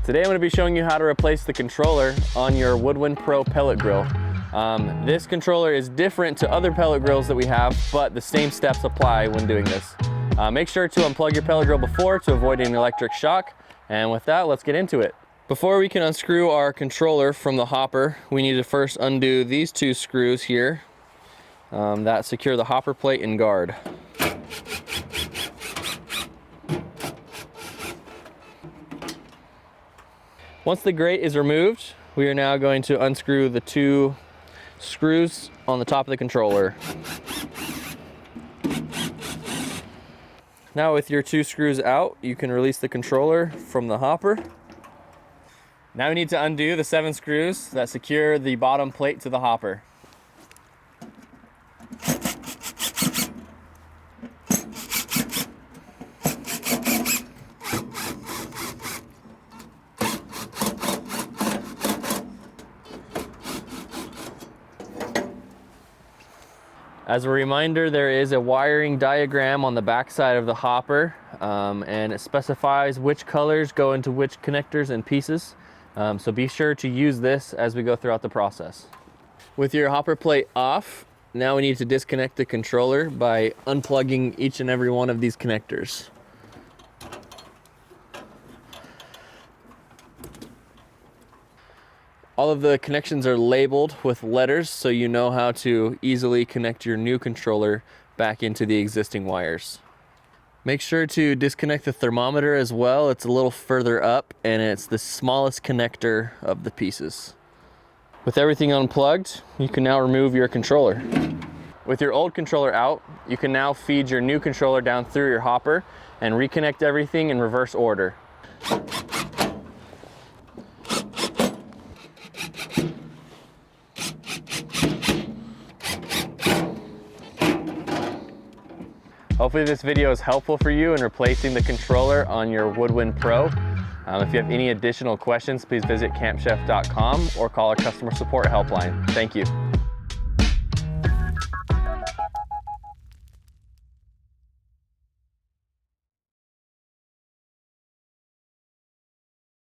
Today I'm going to be showing you how to replace the controller on your Woodwind Pro pellet grill. This controller is different to other pellet grills that we have, but the same steps apply when doing this. Make sure to unplug your pellet grill before to avoid an electric shock. And with that, let's get into it. Before we can unscrew our controller from the hopper, we need to first undo these two screws here that secure the hopper plate and guard. Once the grate is removed, we are now going to unscrew the two screws on the top of the controller. Now with your two screws out, you can release the controller from the hopper. Now we need to undo the 7 screws that secure the bottom plate to the hopper. As a reminder, there is a wiring diagram on the back side of the hopper, and it specifies which colors go into which connectors and pieces. So be sure to use this as we go throughout the process. With your hopper plate off, now we need to disconnect the controller by unplugging each and every one of these connectors. All of the connections are labeled with letters so you know how to easily connect your new controller back into the existing wires. Make sure to disconnect the thermometer as well. It's a little further up and it's the smallest connector of the pieces. With everything unplugged, you can now remove your controller. With your old controller out, you can now feed your new controller down through your hopper and reconnect everything in reverse order. Hopefully this video is helpful for you in replacing the controller on your Woodwind Pro. If you have any additional questions, please visit campchef.com or call our customer support helpline. Thank you.